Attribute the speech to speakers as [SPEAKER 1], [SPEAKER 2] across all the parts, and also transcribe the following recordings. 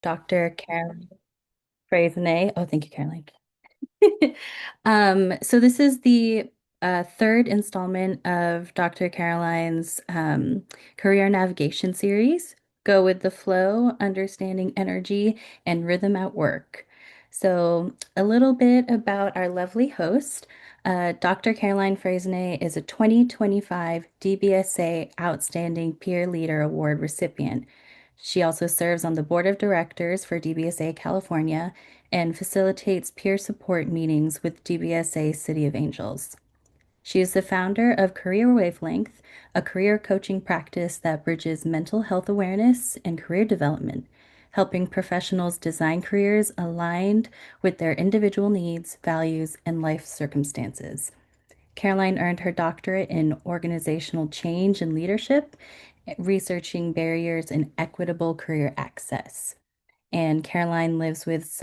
[SPEAKER 1] Dr. Caroline Fraissinet. Oh, thank you, Caroline. So this is the third installment of Dr. Caroline's career navigation series, Go with the Flow, Understanding Energy and Rhythm at Work. So a little bit about our lovely host. Dr. Caroline Fraissinet is a 2025 DBSA Outstanding Peer Leader Award recipient. She also serves on the board of directors for DBSA California and facilitates peer support meetings with DBSA City of Angels. She is the founder of Career Wavelength, a career coaching practice that bridges mental health awareness and career development, helping professionals design careers aligned with their individual needs, values, and life circumstances. Caroline earned her doctorate in organizational change and leadership, researching barriers in equitable career access. And Caroline lives with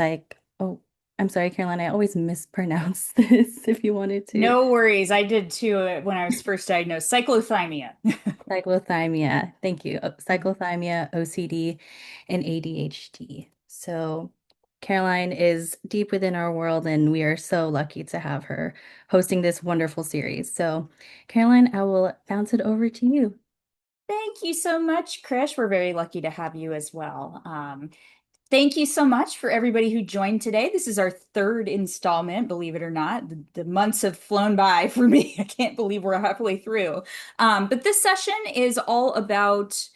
[SPEAKER 1] oh, I'm sorry, Caroline, I always mispronounce this if you wanted to.
[SPEAKER 2] No worries. I did too when I was first diagnosed. Cyclothymia.
[SPEAKER 1] Cyclothymia. Thank you. Cyclothymia, OCD, and ADHD. So Caroline is deep within our world, and we are so lucky to have her hosting this wonderful series. So, Caroline, I will bounce it over to you.
[SPEAKER 2] Thank you so much, Krish. We're very lucky to have you as well. Thank you so much for everybody who joined today. This is our third installment, believe it or not. The months have flown by for me. I can't believe we're halfway through. But this session is all about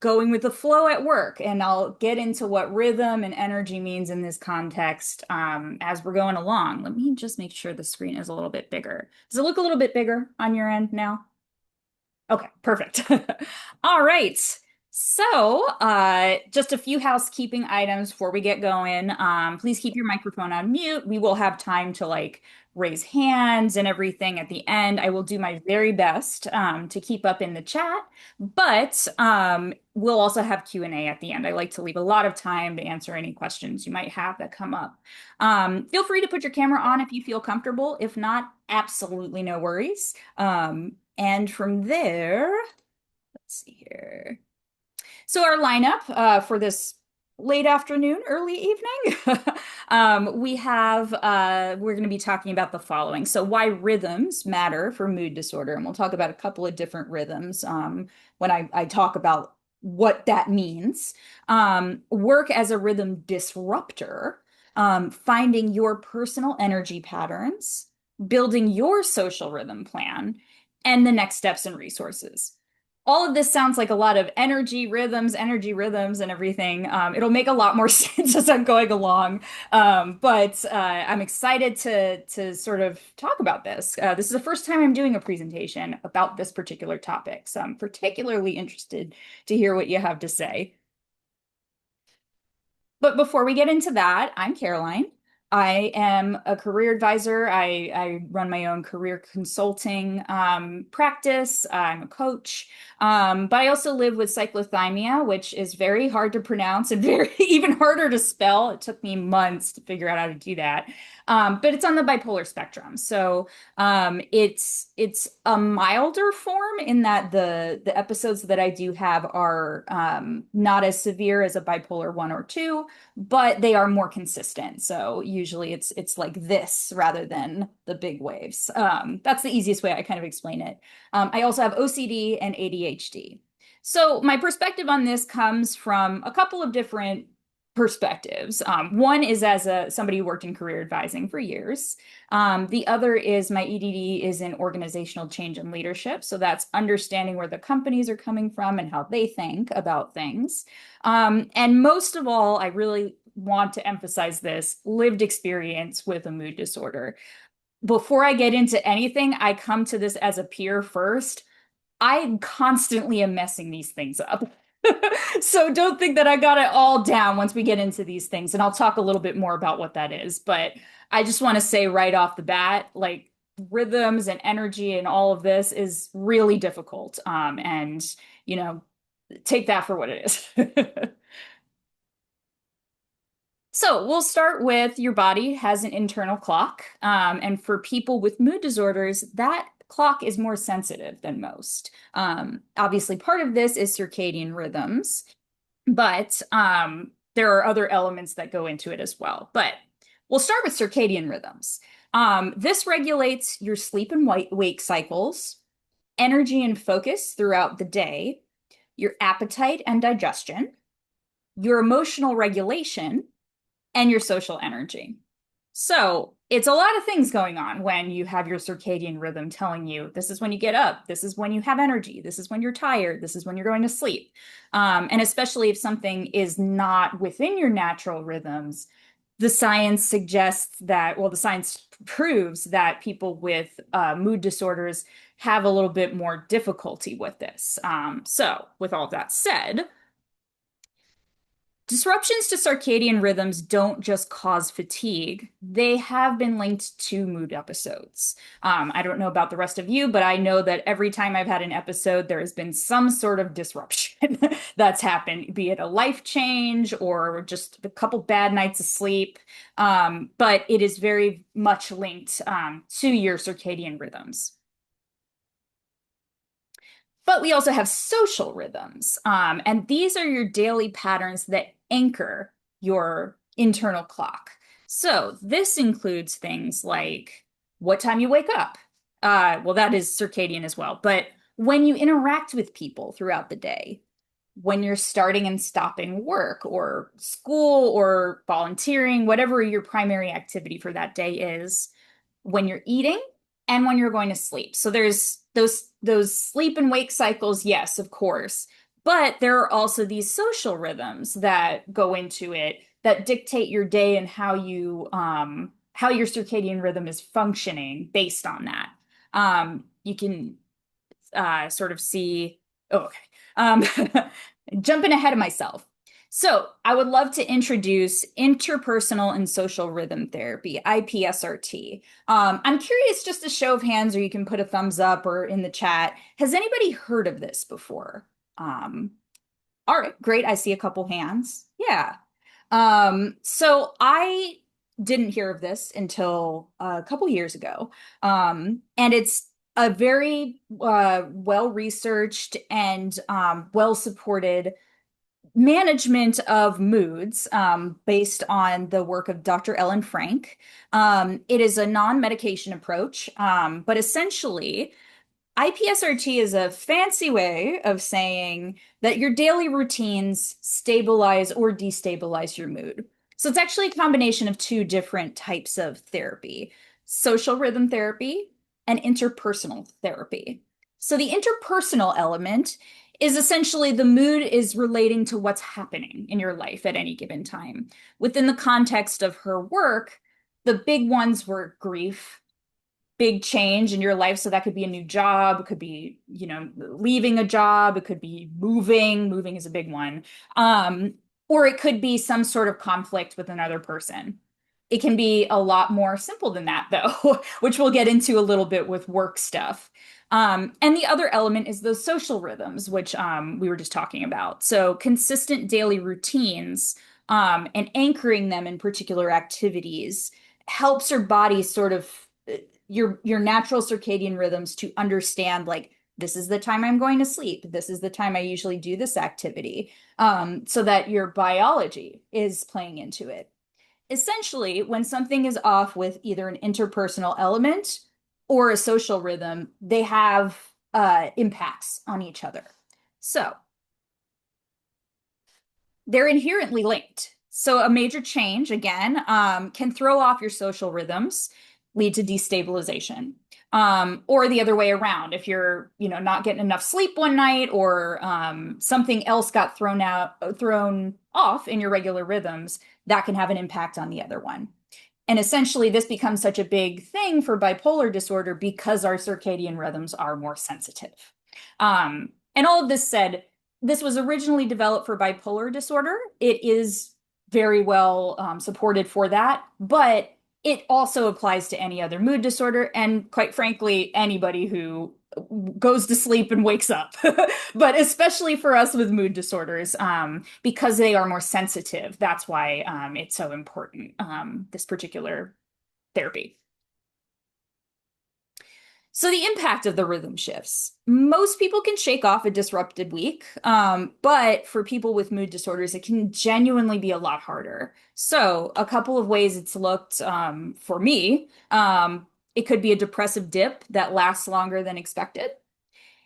[SPEAKER 2] going with the flow at work, and I'll get into what rhythm and energy means in this context as we're going along. Let me just make sure the screen is a little bit bigger. Does it look a little bit bigger on your end now? Okay, perfect. All right. So, just a few housekeeping items before we get going. Please keep your microphone on mute. We will have time to raise hands and everything at the end. I will do my very best to keep up in the chat, but we'll also have Q&A at the end. I like to leave a lot of time to answer any questions you might have that come up. Feel free to put your camera on if you feel comfortable. If not, absolutely no worries. And from there, let's see here. So our lineup for this late afternoon, early evening, we're going to be talking about the following. So why rhythms matter for mood disorder, and we'll talk about a couple of different rhythms when I talk about what that means. Work as a rhythm disruptor, finding your personal energy patterns, building your social rhythm plan, and the next steps and resources. All of this sounds like a lot of energy rhythms, and everything. It'll make a lot more sense as I'm going along. But I'm excited to sort of talk about this. This is the first time I'm doing a presentation about this particular topic, so I'm particularly interested to hear what you have to say. But before we get into that, I'm Caroline. I am a career advisor. I run my own career consulting practice. I'm a coach. But I also live with cyclothymia, which is very hard to pronounce and very even harder to spell. It took me months to figure out how to do that. But it's on the bipolar spectrum. So it's a milder form in that the episodes that I do have are not as severe as a bipolar 1 or 2, but they are more consistent. So usually it's like this rather than the big waves. That's the easiest way I kind of explain it. I also have OCD and ADHD. So my perspective on this comes from a couple of different perspectives. One is as somebody who worked in career advising for years. The other is my EDD is in organizational change and leadership. So that's understanding where the companies are coming from and how they think about things. And most of all, I really want to emphasize this lived experience with a mood disorder. Before I get into anything, I come to this as a peer first. I constantly am messing these things up. So don't think that I got it all down once we get into these things. And I'll talk a little bit more about what that is. But I just want to say right off the bat, like rhythms and energy and all of this is really difficult. And, you know, take that for what it is. So we'll start with your body has an internal clock. And for people with mood disorders, that clock is more sensitive than most. Obviously, part of this is circadian rhythms, but there are other elements that go into it as well. But we'll start with circadian rhythms. This regulates your sleep and wake cycles, energy and focus throughout the day, your appetite and digestion, your emotional regulation, and your social energy. So it's a lot of things going on when you have your circadian rhythm telling you this is when you get up, this is when you have energy, this is when you're tired, this is when you're going to sleep. And especially if something is not within your natural rhythms, the science suggests that, well, the science proves that people with mood disorders have a little bit more difficulty with this. So, with all of that said, disruptions to circadian rhythms don't just cause fatigue, they have been linked to mood episodes. I don't know about the rest of you, but I know that every time I've had an episode, there has been some sort of disruption that's happened, be it a life change or just a couple bad nights of sleep. But it is very much linked to your circadian rhythms. But we also have social rhythms. And these are your daily patterns that anchor your internal clock. So this includes things like what time you wake up. Well, that is circadian as well. But when you interact with people throughout the day, when you're starting and stopping work or school or volunteering, whatever your primary activity for that day is, when you're eating and when you're going to sleep. So there's those sleep and wake cycles, yes, of course. But there are also these social rhythms that go into it that dictate your day and how your circadian rhythm is functioning based on that. You can sort of see, oh, okay. Um, jumping ahead of myself. So, I would love to introduce interpersonal and social rhythm therapy, IPSRT. I'm curious, just a show of hands, or you can put a thumbs up or in the chat. Has anybody heard of this before? Um, all right, great. I see a couple hands. Yeah. So I didn't hear of this until a couple years ago. And it's a very well researched and well supported management of moods based on the work of Dr. Ellen Frank. It is a non medication approach, but essentially, IPSRT is a fancy way of saying that your daily routines stabilize or destabilize your mood. So it's actually a combination of two different types of therapy: social rhythm therapy and interpersonal therapy. So the interpersonal element is essentially the mood is relating to what's happening in your life at any given time. Within the context of her work, the big ones were grief, big change in your life. So that could be a new job, it could be, leaving a job, it could be moving. Moving is a big one. Or it could be some sort of conflict with another person. It can be a lot more simple than that, though, which we'll get into a little bit with work stuff. And the other element is those social rhythms, which we were just talking about. So consistent daily routines and anchoring them in particular activities helps your body sort of your natural circadian rhythms to understand, like, this is the time I'm going to sleep, this is the time I usually do this activity, so that your biology is playing into it. Essentially, when something is off with either an interpersonal element or a social rhythm, they have impacts on each other. So they're inherently linked. So a major change, again, can throw off your social rhythms, lead to destabilization. Or the other way around, if you're, not getting enough sleep one night, or something else got thrown off in your regular rhythms, that can have an impact on the other one. And essentially, this becomes such a big thing for bipolar disorder because our circadian rhythms are more sensitive. And all of this said, this was originally developed for bipolar disorder. It is very well supported for that, but it also applies to any other mood disorder, and quite frankly, anybody who goes to sleep and wakes up. But especially for us with mood disorders, because they are more sensitive, that's why it's so important, this particular therapy. So the impact of the rhythm shifts. Most people can shake off a disrupted week, but for people with mood disorders, it can genuinely be a lot harder. So a couple of ways it's looked for me. It could be a depressive dip that lasts longer than expected.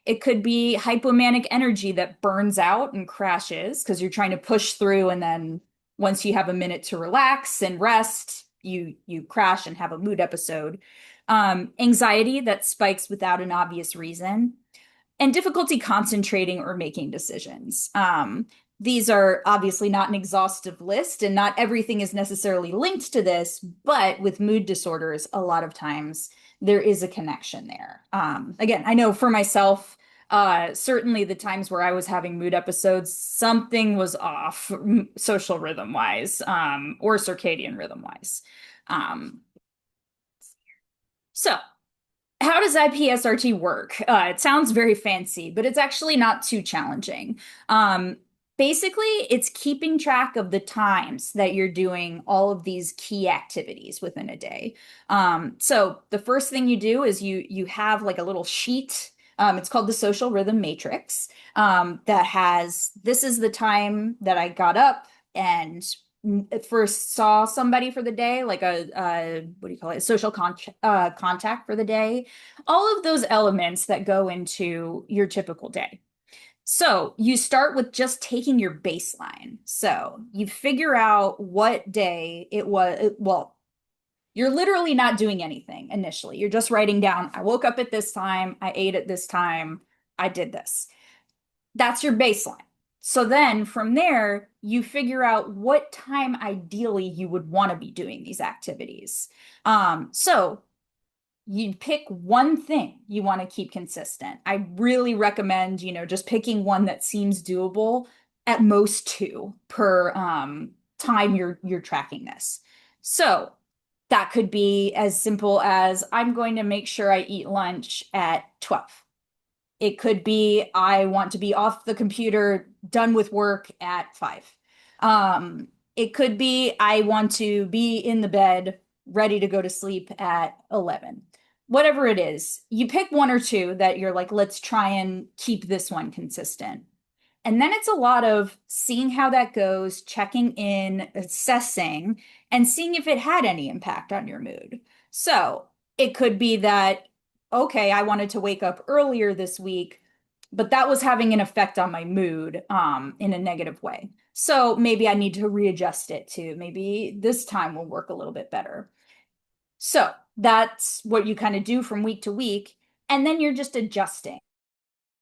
[SPEAKER 2] It could be hypomanic energy that burns out and crashes because you're trying to push through, and then once you have a minute to relax and rest, you crash and have a mood episode. Anxiety that spikes without an obvious reason, and difficulty concentrating or making decisions. These are obviously not an exhaustive list, and not everything is necessarily linked to this, but with mood disorders, a lot of times there is a connection there. Again, I know for myself, certainly the times where I was having mood episodes, something was off social rhythm wise, or circadian rhythm wise. Um, so, how does IPSRT work? It sounds very fancy, but it's actually not too challenging. Um, Basically, it's keeping track of the times that you're doing all of these key activities within a day. So the first thing you do is you have like a little sheet. It's called the social rhythm matrix, that has this is the time that I got up and first saw somebody for the day, like a what do you call it, social contact for the day, all of those elements that go into your typical day. So you start with just taking your baseline. So you figure out what day it was. Well, you're literally not doing anything initially. You're just writing down, I woke up at this time, I ate at this time, I did this. That's your baseline. So then from there, you figure out what time ideally you would want to be doing these activities. So you pick one thing you want to keep consistent. I really recommend, just picking one that seems doable, at most two per time you're tracking this. So that could be as simple as I'm going to make sure I eat lunch at 12. It could be I want to be off the computer, done with work at 5. It could be I want to be in the bed, ready to go to sleep at 11. Whatever it is, you pick one or two that you're like, let's try and keep this one consistent. And then it's a lot of seeing how that goes, checking in, assessing, and seeing if it had any impact on your mood. So it could be that, okay, I wanted to wake up earlier this week, but that was having an effect on my mood, in a negative way. So maybe I need to readjust it to maybe this time will work a little bit better. So that's what you kind of do from week to week. And then you're just adjusting.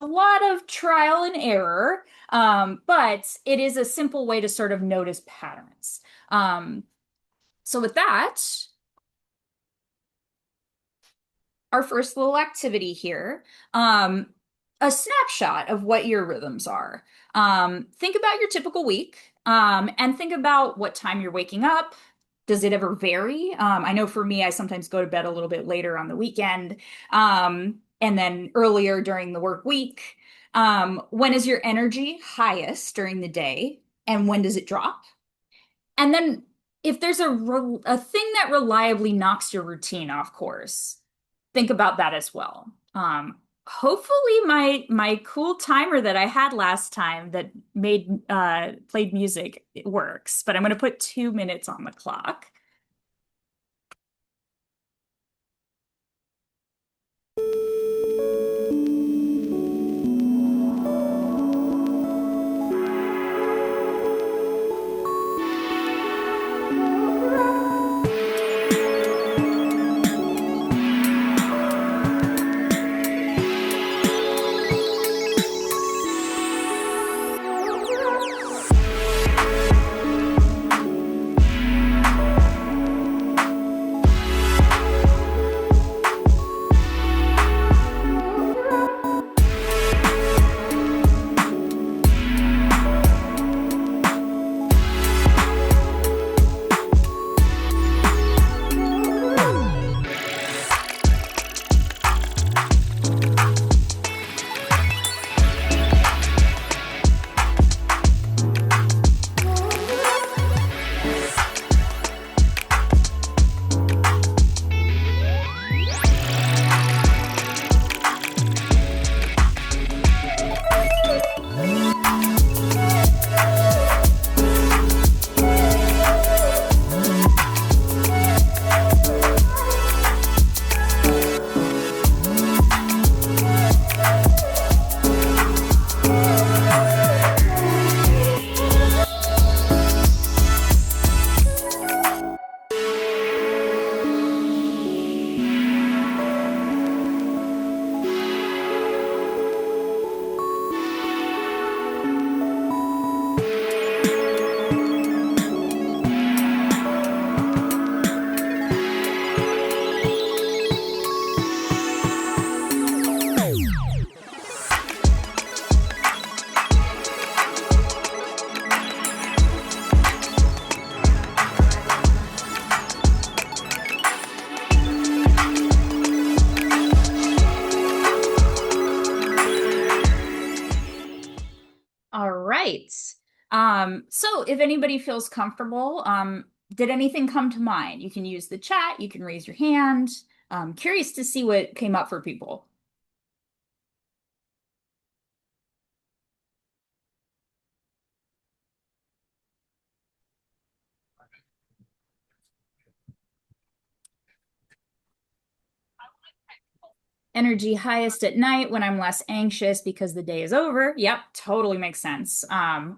[SPEAKER 2] A lot of trial and error, but it is a simple way to sort of notice patterns. So with that, our first little activity here, a snapshot of what your rhythms are. Think about your typical week, and think about what time you're waking up. Does it ever vary? I know for me, I sometimes go to bed a little bit later on the weekend, and then earlier during the work week. When is your energy highest during the day, and when does it drop? And then if there's a thing that reliably knocks your routine off course, think about that as well. Hopefully my cool timer that I had last time that made played music, it works, but I'm going to put 2 minutes on the clock. So if anybody feels comfortable, did anything come to mind? You can use the chat, you can raise your hand. Curious to see what came up for people. Energy highest at night when I'm less anxious because the day is over. Yep, totally makes sense.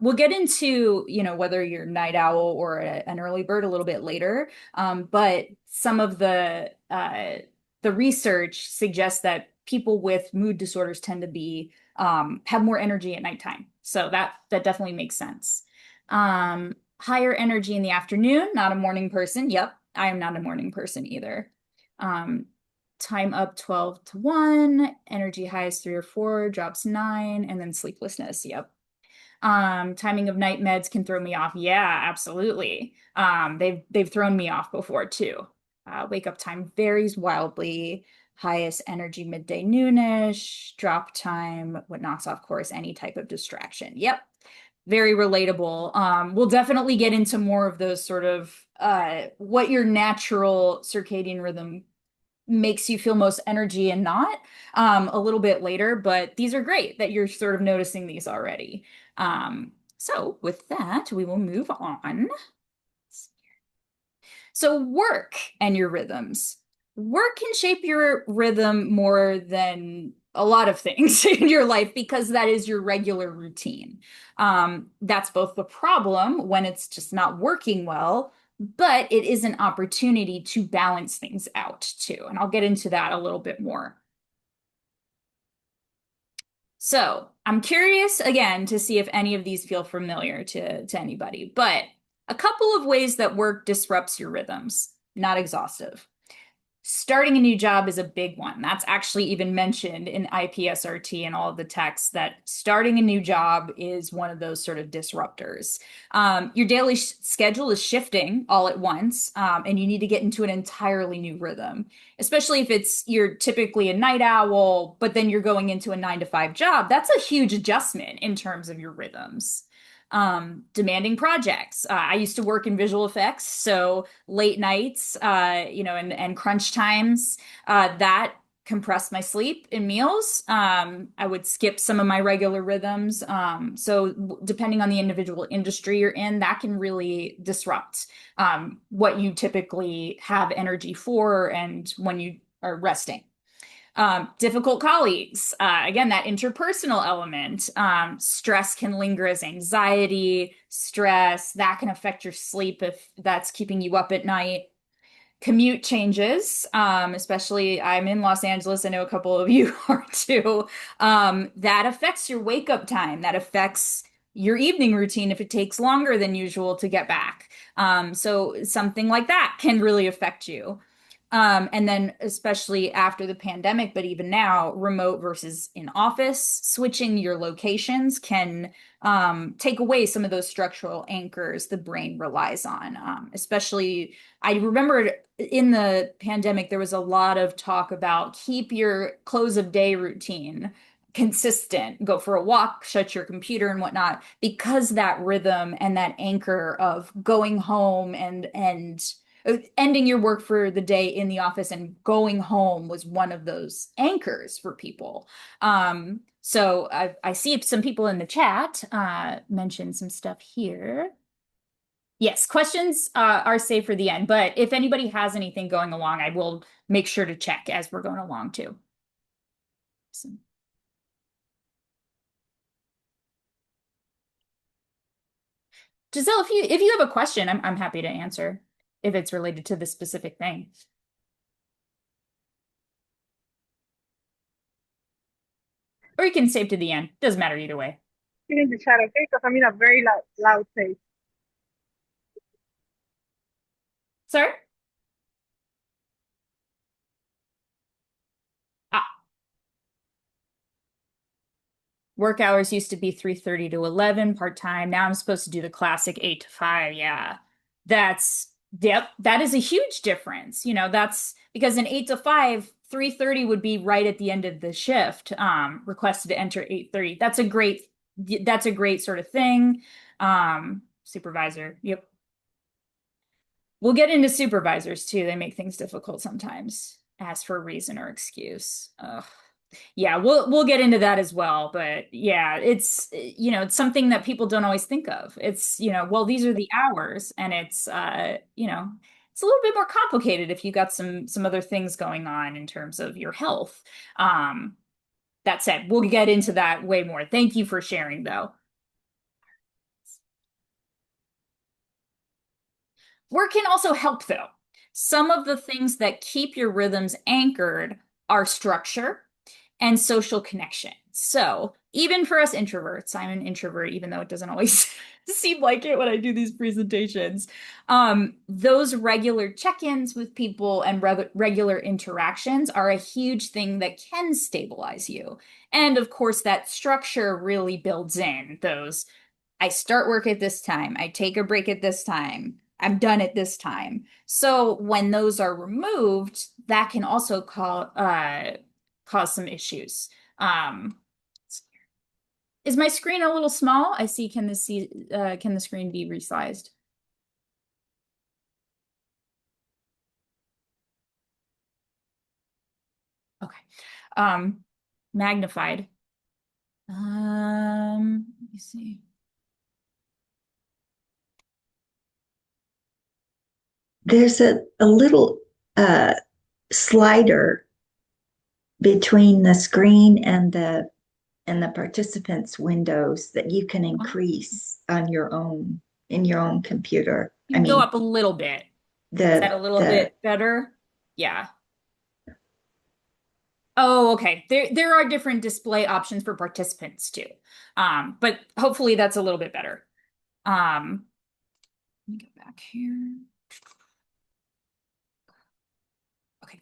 [SPEAKER 2] We'll get into, whether you're a night owl or an early bird a little bit later. But some of the research suggests that people with mood disorders tend to be have more energy at nighttime. So that definitely makes sense. Higher energy in the afternoon, not a morning person. Yep, I am not a morning person either. Um, Time up 12 to 1, energy highs 3 or 4, drops 9, and then sleeplessness. Yep. Timing of night meds can throw me off. Yeah, absolutely. They've thrown me off before too. Wake up time varies wildly. Highest energy midday noonish, drop time, what knocks off course, any type of distraction. Yep. Very relatable. We'll definitely get into more of those sort of what your natural circadian rhythm makes you feel most energy and not a little bit later, but these are great that you're sort of noticing these already. So with that, we will move on. So work and your rhythms. Work can shape your rhythm more than a lot of things in your life because that is your regular routine. That's both the problem when it's just not working well, but it is an opportunity to balance things out too. And I'll get into that a little bit more. So I'm curious again to see if any of these feel familiar to anybody, but a couple of ways that work disrupts your rhythms, not exhaustive. Starting a new job is a big one. That's actually even mentioned in IPSRT and all of the texts that starting a new job is one of those sort of disruptors. Your daily schedule is shifting all at once, and you need to get into an entirely new rhythm, especially if you're typically a night owl, but then you're going into a 9 to 5 job. That's a huge adjustment in terms of your rhythms. Demanding projects. I used to work in visual effects, so late nights, and crunch times, that compressed my sleep and meals. I would skip some of my regular rhythms. So depending on the individual industry you're in, that can really disrupt what you typically have energy for and when you are resting. Difficult colleagues. Again, that interpersonal element. Stress can linger as anxiety, stress. That can affect your sleep if that's keeping you up at night. Commute changes, especially I'm in Los Angeles. I know a couple of you are too. That affects your wake up time. That affects your evening routine if it takes longer than usual to get back. So something like that can really affect you. And then, especially after the pandemic, but even now, remote versus in office, switching your locations can take away some of those structural anchors the brain relies on. Especially, I remember in the pandemic, there was a lot of talk about keep your close of day routine consistent, go for a walk, shut your computer and whatnot, because that rhythm and that anchor of going home and ending your work for the day in the office and going home was one of those anchors for people. So I see some people in the chat mention some stuff here. Yes, questions are safe for the end, but if anybody has anything going along, I will make sure to check as we're going along too. So. Giselle, if you have a question, I'm happy to answer if it's related to this specific thing. Or you can save to the end. Doesn't matter either way.
[SPEAKER 3] In the chat, okay? Because I'm in a very loud place.
[SPEAKER 2] Sir? Ah, work hours used to be 3:30 to 11 part-time. Now I'm supposed to do the classic 8 to 5. Yeah. Yep, that is a huge difference. That's because in 8 to 5, 3:30 would be right at the end of the shift. Requested to enter 8:30. That's a great sort of thing. Supervisor. Yep. We'll get into supervisors too. They make things difficult sometimes. Ask for a reason or excuse. Ugh. Yeah, we'll get into that as well. But yeah, it's something that people don't always think of. Well, these are the hours, and it's a little bit more complicated if you got some other things going on in terms of your health. Um, that said, we'll get into that way more. Thank you for sharing, though. Work can also help, though. Some of the things that keep your rhythms anchored are structure and social connection. So, even for us introverts, I'm an introvert, even though it doesn't always seem like it when I do these presentations. Those regular check-ins with people and regular interactions are a huge thing that can stabilize you. And of course, that structure really builds in those I start work at this time, I take a break at this time, I'm done at this time. So when those are removed, that can also cause some issues. Um, is my screen a little small? I see. Can the screen be resized? Okay. Um, magnified. Let me see.
[SPEAKER 4] There's a little slider between the screen and the participants windows that you can increase on your own in your own computer.
[SPEAKER 2] You
[SPEAKER 4] I
[SPEAKER 2] can go
[SPEAKER 4] mean,
[SPEAKER 2] up a little bit. Is that
[SPEAKER 4] the
[SPEAKER 2] a little
[SPEAKER 4] the
[SPEAKER 2] bit better? Yeah. Oh, okay. There are different display options for participants too. But hopefully that's a little bit better. Let me get back here. Okay.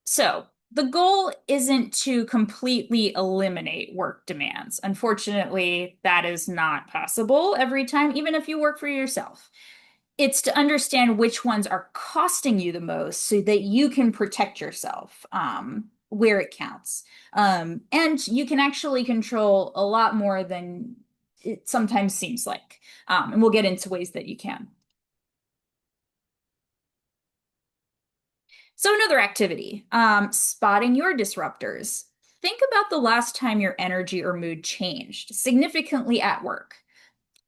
[SPEAKER 2] So the goal isn't to completely eliminate work demands. Unfortunately, that is not possible every time, even if you work for yourself. It's to understand which ones are costing you the most so that you can protect yourself where it counts. And you can actually control a lot more than it sometimes seems like. And we'll get into ways that you can. So another activity, spotting your disruptors. Think about the last time your energy or mood changed significantly at work.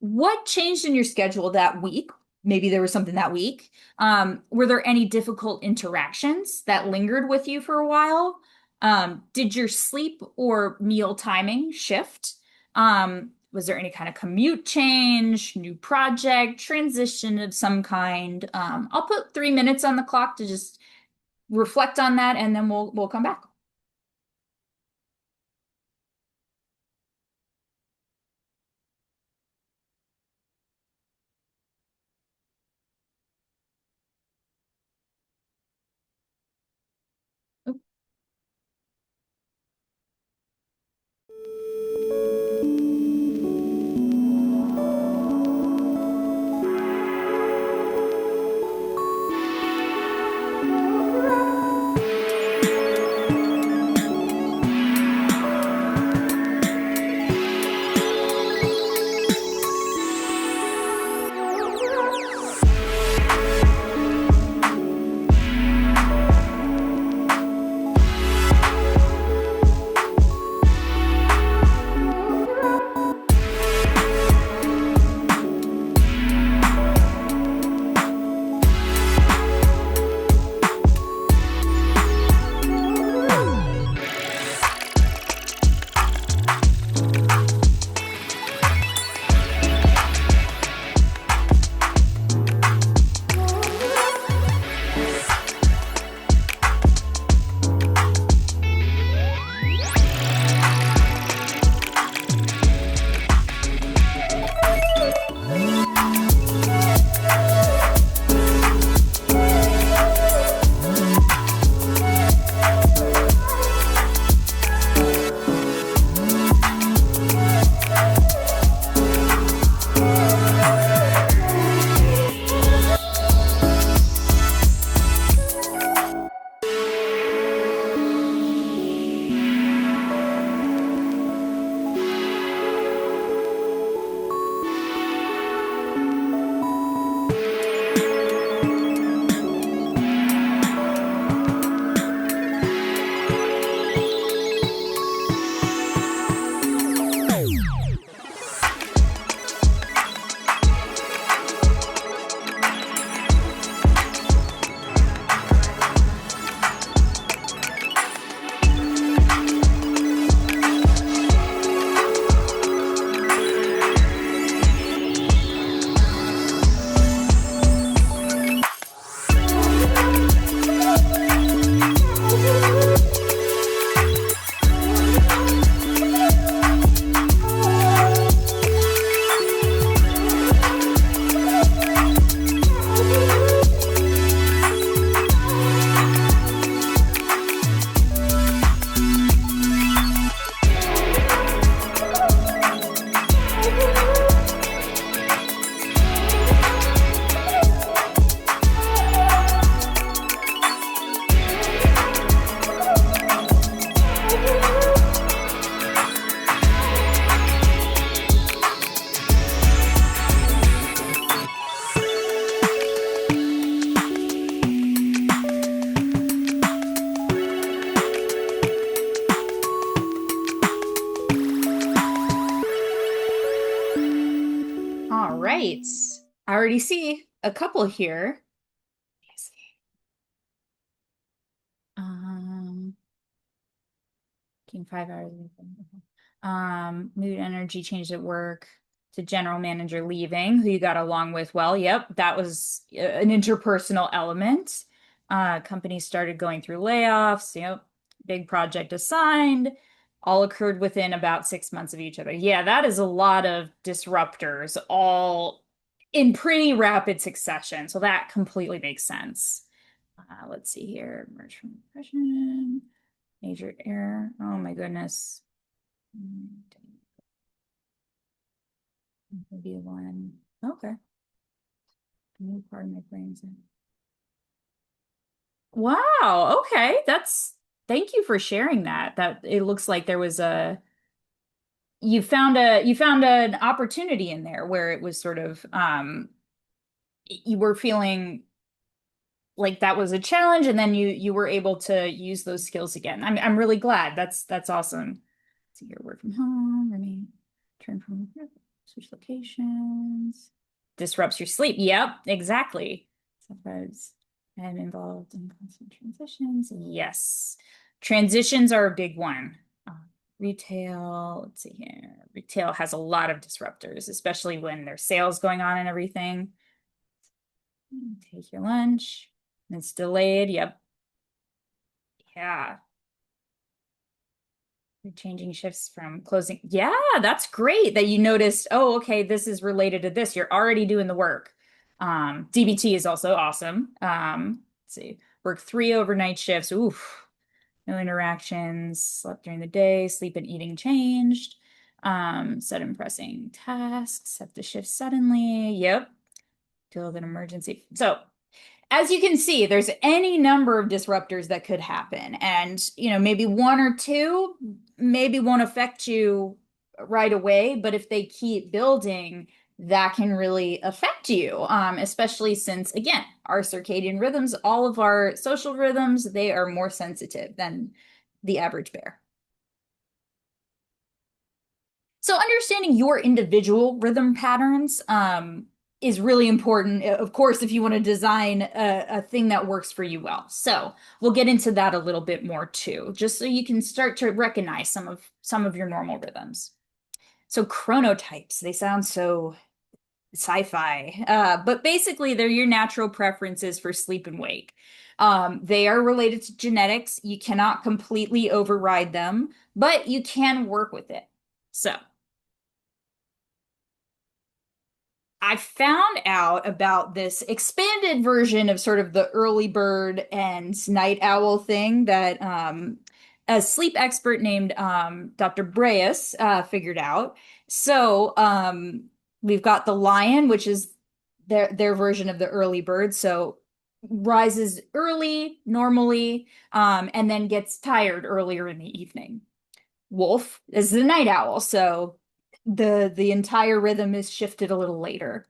[SPEAKER 2] What changed in your schedule that week? Maybe there was something that week. Were there any difficult interactions that lingered with you for a while? Did your sleep or meal timing shift? Was there any kind of commute change, new project, transition of some kind? I'll put 3 minutes on the clock to just reflect on that, and then we'll come back. already see a couple here. Let me see. Taking 5 hours. Mood energy changed at work to general manager leaving, who you got along with well. Yep, that was an interpersonal element. Companies started going through layoffs. Yep, big project assigned. All occurred within about 6 months of each other. Yeah, that is a lot of disruptors, all in pretty rapid succession. So that completely makes sense. Let's see here. Emerge from depression. Major error. Oh my goodness. Maybe one. Okay. New part of my brain's in. Wow. Okay. Thank you for sharing that. That it looks like there was you found an opportunity in there where it was sort of you were feeling like that was a challenge, and then you were able to use those skills again. I'm really glad. That's awesome. Let's see here, work from home, remain, turn from switch locations, disrupts your sleep. Yep, exactly. Sometimes I'm involved in constant transitions. Yes, transitions are a big one. Retail, let's see here. Retail has a lot of disruptors, especially when there's sales going on and everything. Take your lunch. It's delayed. Yep. Yeah. You're changing shifts from closing. Yeah, that's great that you noticed, oh, okay, this is related to this. You're already doing the work. DBT is also awesome. Let's see. Work 3 overnight shifts. Oof. No interactions. Slept during the day. Sleep and eating changed. Sudden pressing tasks. Have to shift suddenly. Yep. Deal with an emergency. So as you can see, there's any number of disruptors that could happen. And, maybe one or two maybe won't affect you right away, but if they keep building, that can really affect you, especially since, again, our circadian rhythms, all of our social rhythms, they are more sensitive than the average bear. So understanding your individual rhythm patterns is really important, of course, if you want to design a thing that works for you well. So we'll get into that a little bit more too, just so you can start to recognize some of your normal rhythms. So chronotypes, they sound so sci-fi, but basically they're your natural preferences for sleep and wake. They are related to genetics. You cannot completely override them, but you can work with it. So I found out about this expanded version of sort of the early bird and night owl thing that a sleep expert named Dr. Breas figured out. So we've got the lion, which is their version of the early bird. So rises early normally, and then gets tired earlier in the evening. Wolf is the night owl, so the entire rhythm is shifted a little later.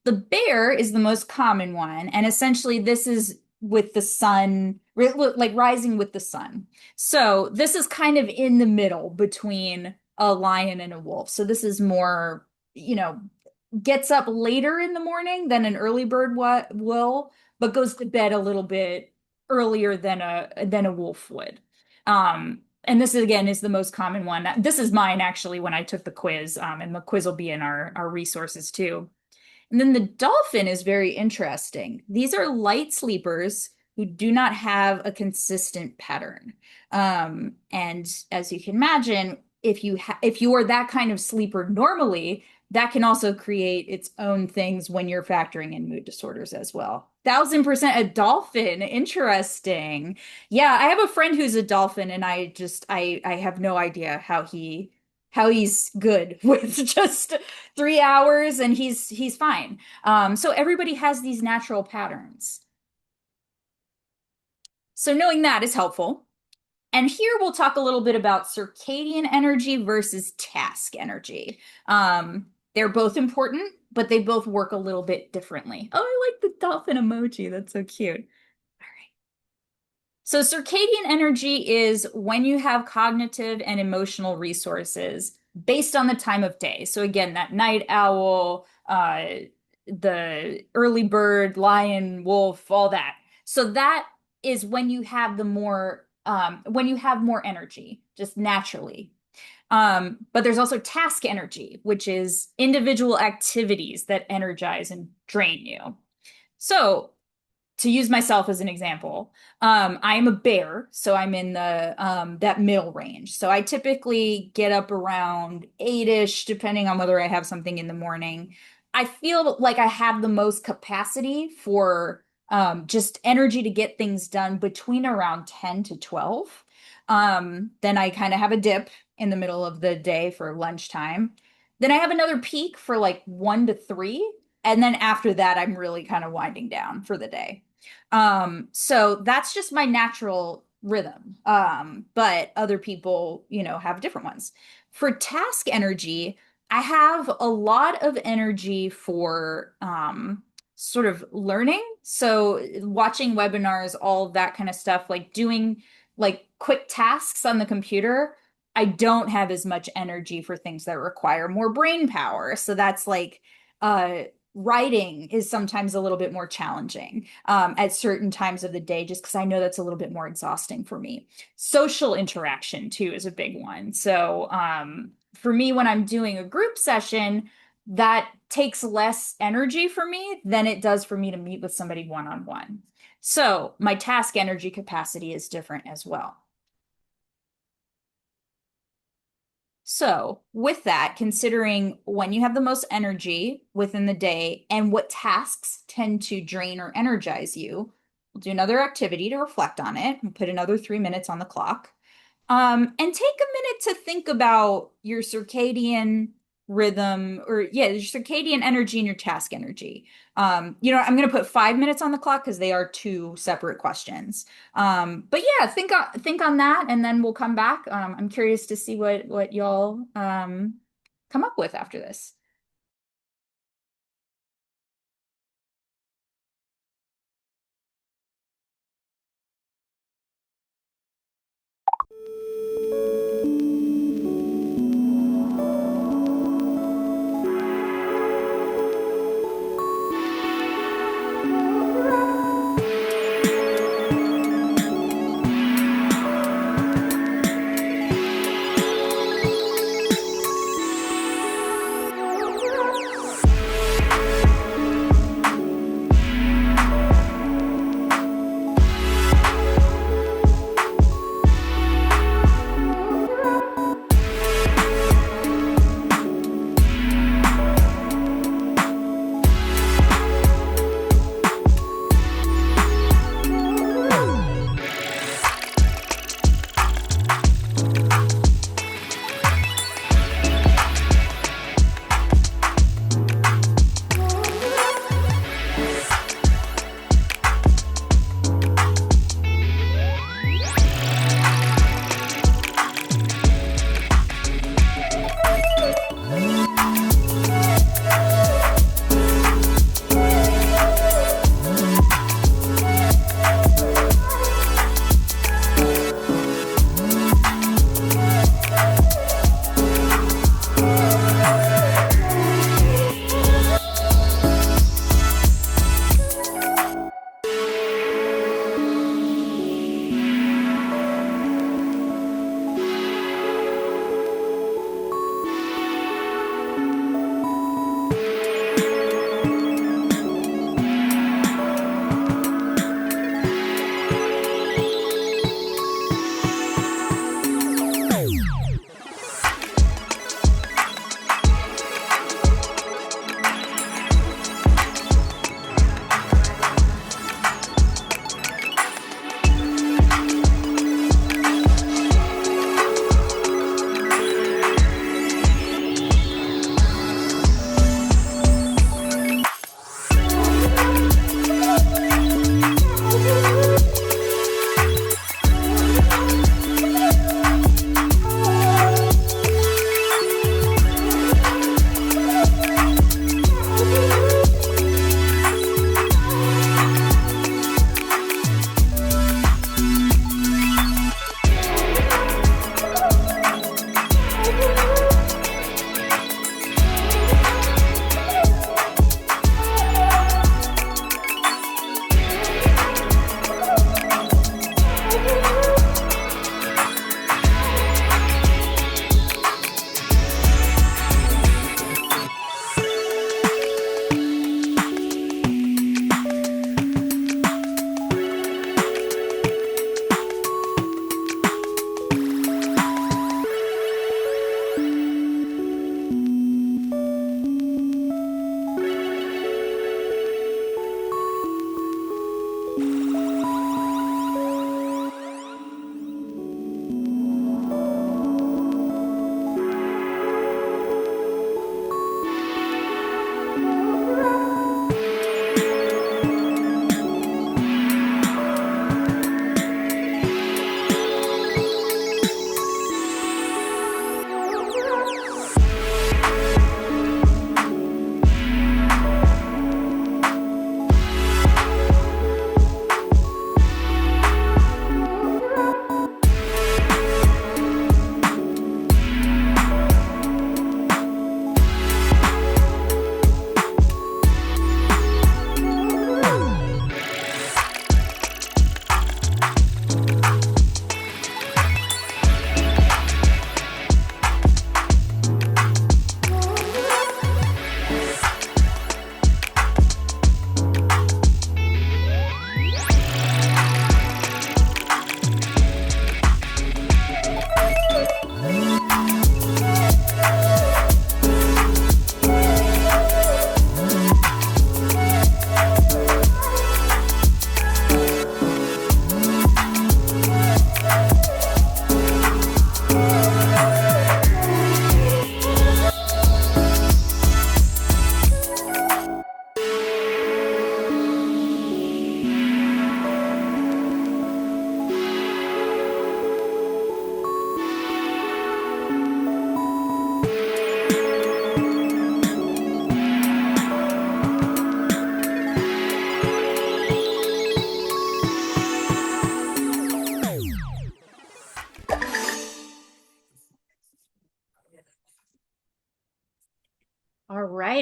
[SPEAKER 2] The bear is the most common one, and essentially this is with the sun, like rising with the sun. So this is kind of in the middle between a lion and a wolf. So this is more, gets up later in the morning than an early bird will, but goes to bed a little bit earlier than a wolf would. And this again is the most common one. This is mine actually when I took the quiz, and the quiz will be in our resources too. And then the dolphin is very interesting. These are light sleepers who do not have a consistent pattern. And as you can imagine, if you are that kind of sleeper normally, that can also create its own things when you're factoring in mood disorders as well. 1000% a dolphin. Interesting. Yeah, I have a friend who's a dolphin, and I have no idea how he's good with just 3 hours, and he's fine. So everybody has these natural patterns. So knowing that is helpful. And here we'll talk a little bit about circadian energy versus task energy. They're both important, but they both work a little bit differently. Oh, I like the dolphin emoji. That's so cute. All right. So circadian energy is when you have cognitive and emotional resources based on the time of day. So again, that night owl, the early bird, lion, wolf, all that. So that is when you have when you have more energy, just naturally. But there's also task energy, which is individual activities that energize and drain you. So to use myself as an example, I am a bear, so I'm in the that middle range. So I typically get up around 8-ish, depending on whether I have something in the morning. I feel like I have the most capacity for just energy to get things done between around 10 to 12. Then I kind of have a dip in the middle of the day for lunchtime. Then I have another peak for like 1 to 3. And then after that, I'm really kind of winding down for the day. So that's just my natural rhythm. But other people, have different ones. For task energy, I have a lot of energy for sort of learning. So watching webinars, all of that kind of stuff, like doing like quick tasks on the computer. I don't have as much energy for things that require more brain power. So that's like uh writing is sometimes a little bit more challenging at certain times of the day, just because I know that's a little bit more exhausting for me. Social interaction, too, is a big one. So for me, when I'm doing a group session, that takes less energy for me than it does for me to meet with somebody one-on-one. So my task energy capacity is different as well. So, with that, considering when you have the most energy within the day and what tasks tend to drain or energize you, we'll do another activity to reflect on it and put another 3 minutes on the clock. And take a minute to think about your circadian rhythm or yeah, your circadian energy and your task energy. I'm going to put 5 minutes on the clock because they are two separate questions. But yeah, think on that, and then we'll come back. I'm curious to see what y'all come up with after this.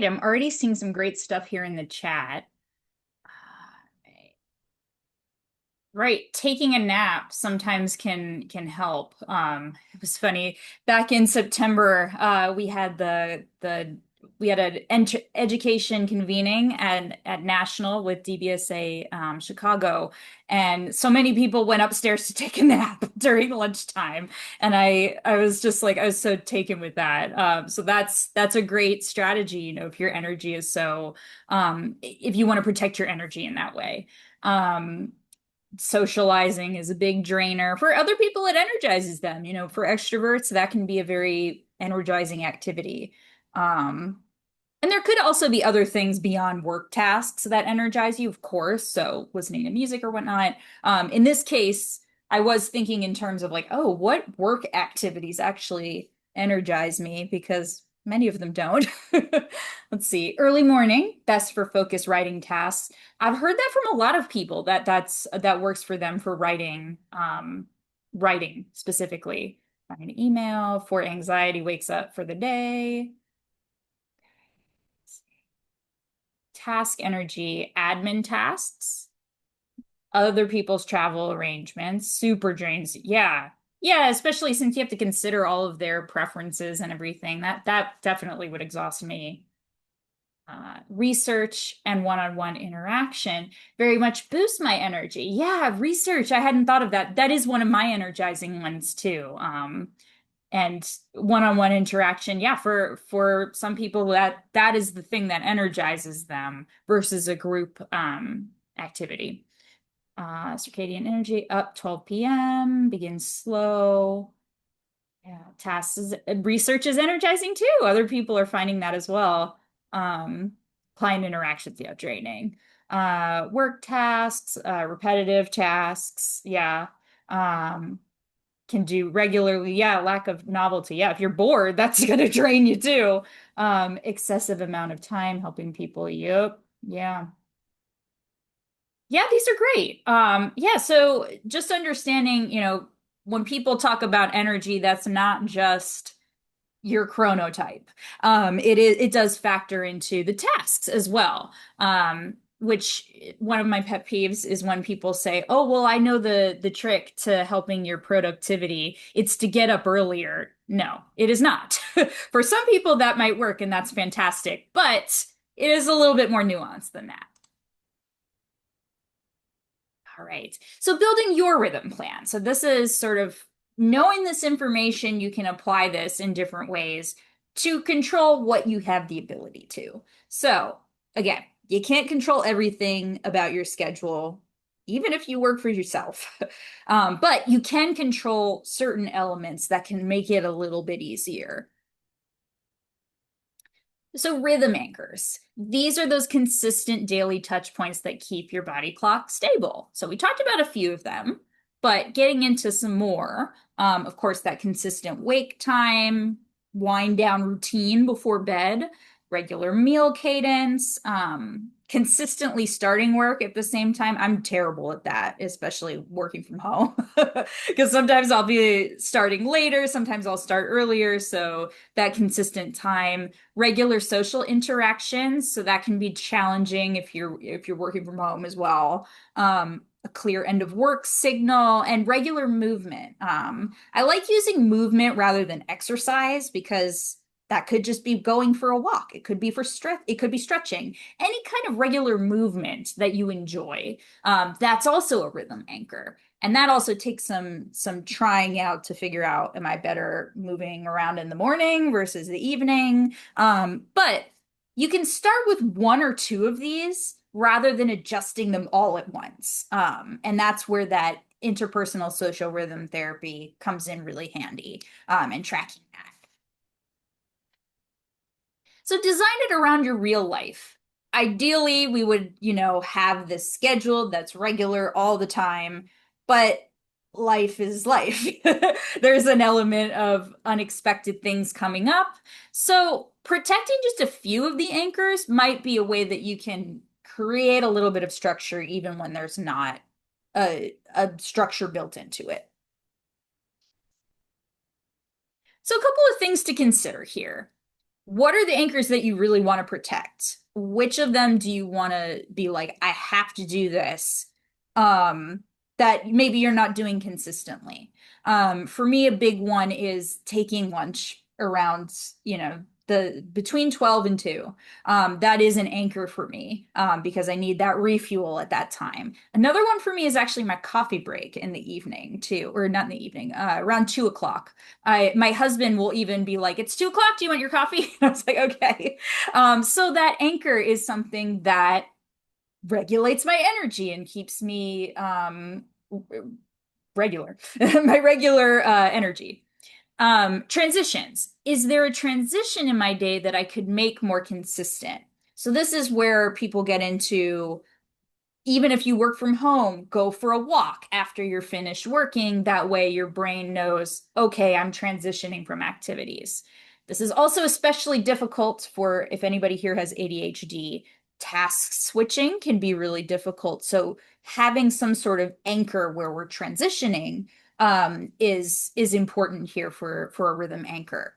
[SPEAKER 2] right. I'm already seeing some great stuff here in the chat. Right, taking a nap sometimes can help. It was funny back in September. We had the we had an education convening at National with DBSA Chicago, and so many people went upstairs to take a nap during lunchtime, and I was just like I was so taken with that. So that's a great strategy, you know, if your energy is so if you want to protect your energy in that way. Socializing is a big drainer. For other people, it energizes them. You know, for extroverts, that can be a very energizing activity. And there could also be other things beyond work tasks that energize you, of course. So listening to music or whatnot. In this case, I was thinking in terms of like, oh, what work activities actually energize me because many of them don't. Let's see. Early morning, best for focus writing tasks. I've heard that from a lot of people that works for them for writing, writing specifically. An email for anxiety wakes up for the day. Task energy, admin tasks, other people's travel arrangements, super drains. Yeah. Yeah, especially since you have to consider all of their preferences and everything. That definitely would exhaust me. Research and one-on-one interaction very much boost my energy. Yeah, research. I hadn't thought of that. That is one of my energizing ones too. And one-on-one interaction, yeah, for some people that is the thing that energizes them versus a group activity. Circadian energy up 12 p.m. begins slow. Yeah, tasks research is energizing too. Other people are finding that as well. Um, Client interactions, yeah, draining. Work tasks, repetitive tasks, yeah. Can do regularly, yeah. Lack of novelty, yeah. If you're bored, that's gonna drain you too. Excessive amount of time helping people, yep, yeah. Yeah, these are great. Yeah, so just understanding, you know, when people talk about energy, that's not just your chronotype. It does factor into the tasks as well. Which one of my pet peeves is when people say, "Oh, well, I know the trick to helping your productivity. It's to get up earlier." No, it is not. For some people that might work and that's fantastic, but it is a little bit more nuanced than that. All right. So building your rhythm plan. So this is sort of knowing this information, you can apply this in different ways to control what you have the ability to. So again, you can't control everything about your schedule, even if you work for yourself. But you can control certain elements that can make it a little bit easier. So rhythm anchors. These are those consistent daily touch points that keep your body clock stable. So we talked about a few of them, but getting into some more, of course, that consistent wake time, wind down routine before bed, regular meal cadence, consistently starting work at the same time. I'm terrible at that, especially working from home, because sometimes I'll be starting later, sometimes I'll start earlier. So that consistent time, regular social interactions, so that can be challenging if you're working from home as well. A clear end of work signal and regular movement. I like using movement rather than exercise because that could just be going for a walk. It could be for stretch. It could be stretching. Any kind of regular movement that you enjoy. That's also a rhythm anchor. And that also takes some trying out to figure out, am I better moving around in the morning versus the evening? But you can start with one or two of these rather than adjusting them all at once. And that's where that interpersonal social rhythm therapy comes in really handy, and tracking that. So design it around your real life. Ideally, we would, you know, have this schedule that's regular all the time, but life is life. There's an element of unexpected things coming up. So protecting just a few of the anchors might be a way that you can create a little bit of structure even when there's not a structure built into it. So a couple of things to consider here. what are the anchors that you really want to protect? Which of them do you want to be like, I have to do this, that maybe you're not doing consistently? For me, a big one is taking lunch around, the between 12 and 2. That is an anchor for me, because I need that refuel at that time. Another one for me is actually my coffee break in the evening too, or not in the evening, around 2 o'clock. My husband will even be like, "It's 2 o'clock. Do you want your coffee?" I was like, "Okay." So that anchor is something that regulates my energy and keeps me regular, my regular energy. Transitions. Is there a transition in my day that I could make more consistent? So this is where people get into, even if you work from home, go for a walk after you're finished working. That way your brain knows, okay, I'm transitioning from activities. This is also especially difficult for, if anybody here has ADHD, task switching can be really difficult. So having some sort of anchor where we're transitioning, is important here for a rhythm anchor.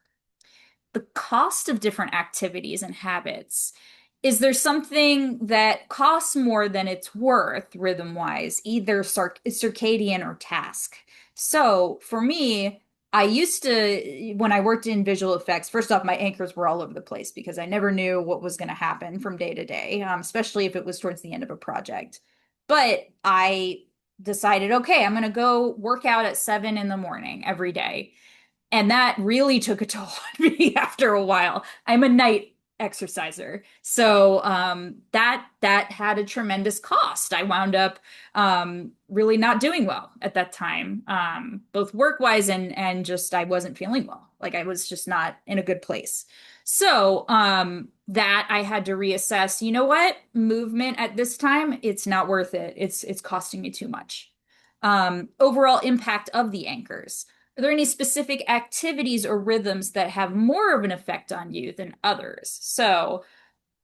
[SPEAKER 2] The cost of different activities and habits. Is there something that costs more than it's worth rhythm wise, either circadian or task? So for me, I used to, when I worked in visual effects, first off, my anchors were all over the place because I never knew what was going to happen from day to day, especially if it was towards the end of a project. But I decided, okay, I'm going to go work out at 7 in the morning every day. And that really took a toll on me after a while. I'm a night exerciser. So that had a tremendous cost. I wound up really not doing well at that time, both work-wise and just I wasn't feeling well. Like I was just not in a good place. So that I had to reassess, you know what? Movement at this time, it's not worth it. It's costing me too much. Overall impact of the anchors. Are there any specific activities or rhythms that have more of an effect on you than others? So,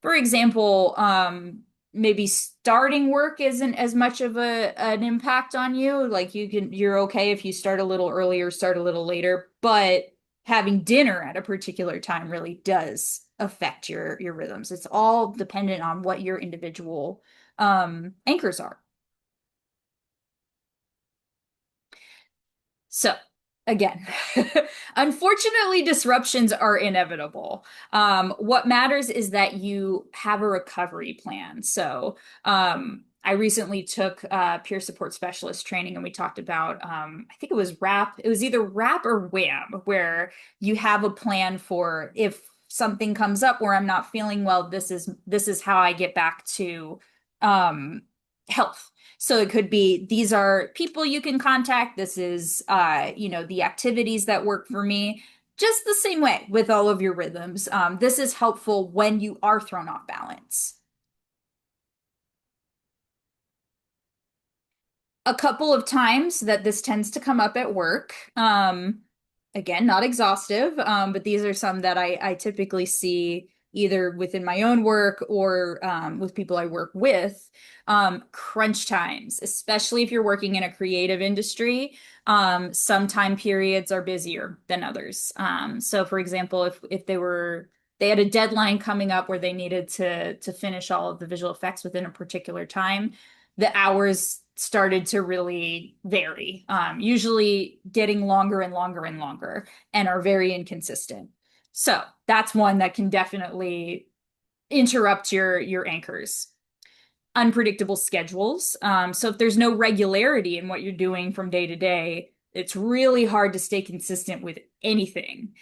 [SPEAKER 2] for example, maybe starting work isn't as much of an impact on you. Like you're okay if you start a little earlier, start a little later, but having dinner at a particular time really does affect your rhythms. It's all dependent on what your individual anchors are. So, again, unfortunately, disruptions are inevitable. What matters is that you have a recovery plan. So, I recently took peer support specialist training, and we talked about, I think it was RAP. It was either RAP or WHAM, where you have a plan for if something comes up where I'm not feeling well, this is how I get back to um, health. So it could be these are people you can contact. This is the activities that work for me. Just the same way with all of your rhythms. This is helpful when you are thrown off balance. A couple of times that this tends to come up at work. Again, not exhaustive, but these are some that I typically see either within my own work or with people I work with. Crunch times, especially if you're working in a creative industry, some time periods are busier than others. So, for example, if they had a deadline coming up where they needed to finish all of the visual effects within a particular time, the hours started to really vary, usually getting longer and longer and longer, and are very inconsistent. So that's one that can definitely interrupt your anchors. Unpredictable schedules. So if there's no regularity in what you're doing from day to day, it's really hard to stay consistent with anything.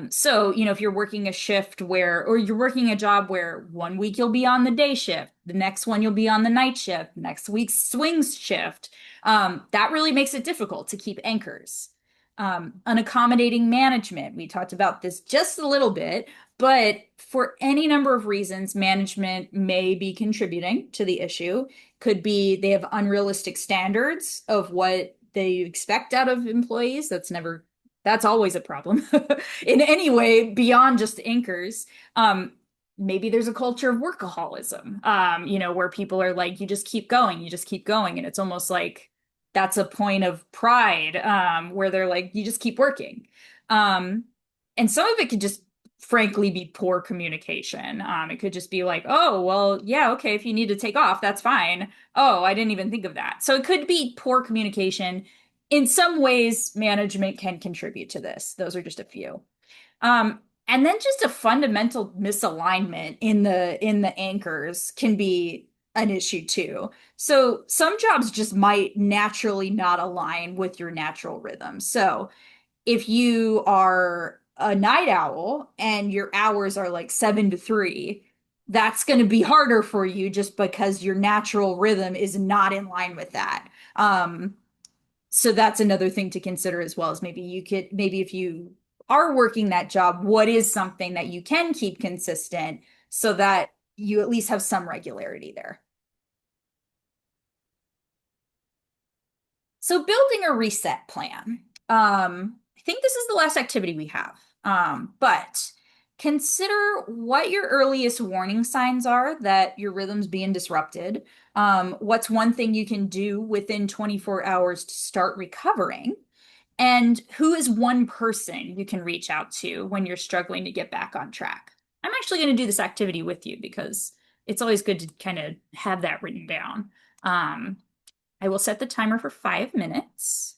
[SPEAKER 2] So, if you're working a shift or you're working a job where one week you'll be on the day shift, the next one you'll be on the night shift, next week's swings shift, that really makes it difficult to keep anchors. Unaccommodating management. We talked about this just a little bit, but for any number of reasons, management may be contributing to the issue. Could be they have unrealistic standards of what they expect out of employees. That's always a problem in any way beyond just anchors. Maybe there's a culture of workaholism, where people are like, you just keep going, you just keep going. And it's almost like that's a point of pride, where they're like, you just keep working. And some of it could just frankly be poor communication. It could just be like, oh, well, yeah, okay, if you need to take off, that's fine. Oh, I didn't even think of that. So it could be poor communication. In some ways, management can contribute to this. Those are just a few. And then just a fundamental misalignment in the anchors can be an issue too. So some jobs just might naturally not align with your natural rhythm. So if you are a night owl and your hours are like 7 to 3, that's going to be harder for you just because your natural rhythm is not in line with that. So that's another thing to consider as well, as maybe if you are working that job, what is something that you can keep consistent so that you at least have some regularity there. So building a reset plan. I think this is the last activity we have. But consider what your earliest warning signs are that your rhythm's being disrupted. What's one thing you can do within 24 hours to start recovering? And who is one person you can reach out to when you're struggling to get back on track? I'm actually going to do this activity with you because it's always good to kind of have that written down. I will set the timer for 5 minutes.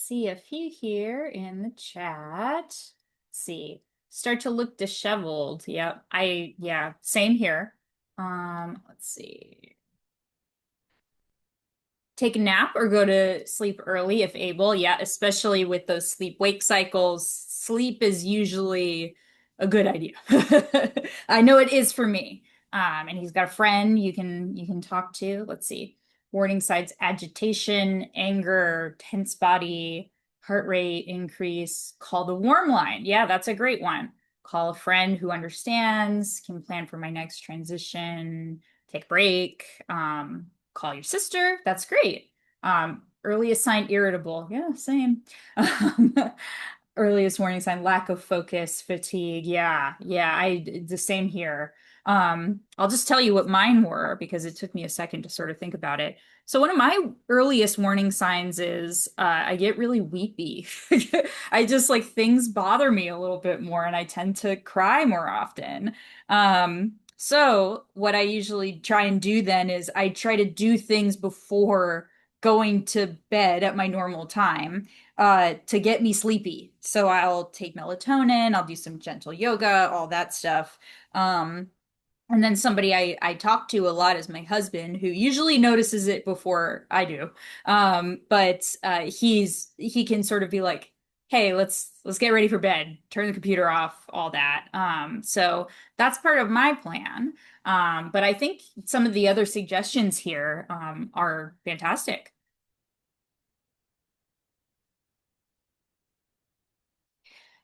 [SPEAKER 2] see a few here in the chat. Let's see. Start to look disheveled. Yep. Yeah, same here. Let's see. Take a nap or go to sleep early if able. Yeah, especially with those sleep-wake cycles. Sleep is usually a good idea. I know it is for me. And he's got a friend you can talk to. Let's see. Warning signs: agitation, anger, tense body, heart rate increase. Call the warm line. Yeah, that's a great one. Call a friend who understands, can plan for my next transition, take a break. Call your sister. That's great. Earliest sign irritable. Yeah, same. Earliest warning sign lack of focus, fatigue. Yeah, the same here. I'll just tell you what mine were because it took me a second to sort of think about it. So one of my earliest warning signs is I get really weepy. I just like things bother me a little bit more and I tend to cry more often. So what I usually try and do then is I try to do things before going to bed at my normal time to get me sleepy. So I'll take melatonin, I'll do some gentle yoga, all that stuff. And then somebody I talk to a lot is my husband, who usually notices it before I do. But he can sort of be like, "Hey, let's get ready for bed. Turn the computer off, all that." So that's part of my plan. But I think some of the other suggestions here are fantastic.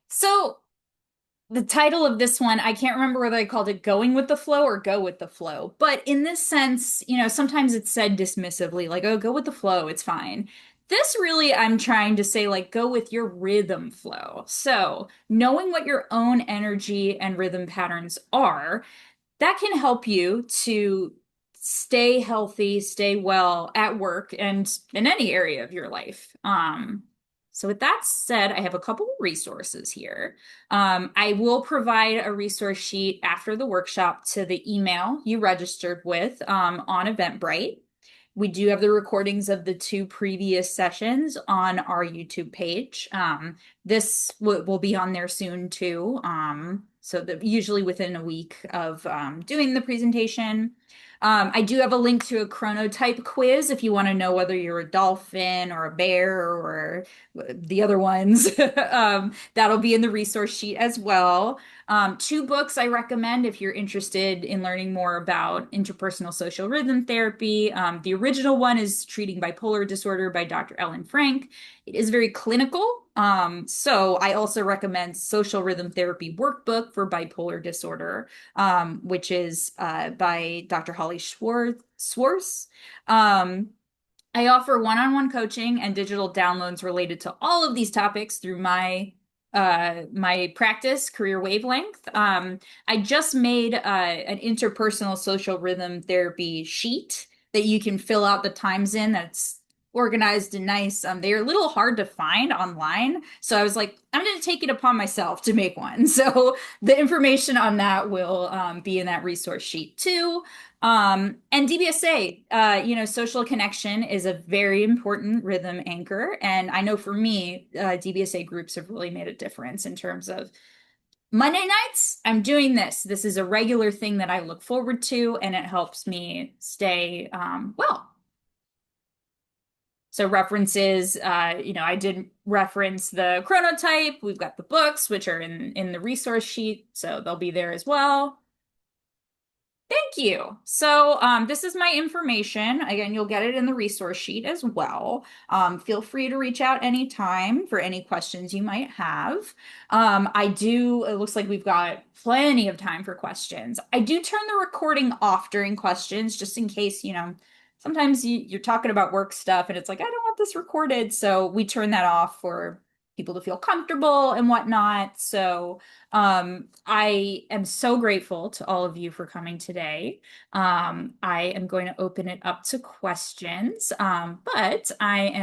[SPEAKER 2] So the title of this one, I can't remember whether I called it Going with the Flow or Go with the Flow. But in this sense, sometimes it's said dismissively, like, oh, go with the flow, it's fine. This really, I'm trying to say, like, go with your rhythm flow. So, knowing what your own energy and rhythm patterns are, that can help you to stay healthy, stay well at work and in any area of your life. So with that said, I have a couple of resources here. I will provide a resource sheet after the workshop to the email you registered with on Eventbrite. We do have the recordings of the two previous sessions on our YouTube page. This will be on there soon too. So usually within a week of doing the presentation. I do have a link to a chronotype quiz if you want to know whether you're a dolphin or a bear or the other ones. That'll be in the resource sheet as well. Two books I recommend if you're interested in learning more about interpersonal social rhythm therapy. The original one is Treating Bipolar Disorder by Dr. Ellen Frank. It is very clinical. So I also recommend Social Rhythm Therapy Workbook for Bipolar Disorder, which is by Dr. Holly Schwartz. I offer one-on-one coaching and digital downloads related to all of these topics through my practice, Career Wavelength. I just made an interpersonal social rhythm therapy sheet that you can fill out the times in. That's organized and nice. They're a little hard to find online, so I was like, I'm going to take it upon myself to make one. So the information on that will be in that resource sheet too. And DBSA, social connection is a very important rhythm anchor. And I know for me, DBSA groups have really made a difference in terms of Monday nights, I'm doing this. This is a regular thing that I look forward to, and it helps me stay well. So references, I did reference the chronotype. We've got the books, which are in the resource sheet, so they'll be there as well. Thank you. So this is my information. Again, you'll get it in the resource sheet as well. Feel free to reach out anytime for any questions you might have. It looks like we've got plenty of time for questions. I do turn the recording off during questions just in case, sometimes you're talking about work stuff and it's like, I don't want this recorded. So we turn that off for people to feel comfortable and whatnot. So I am so grateful to all of you for coming today. I am going to open it up to questions, but I am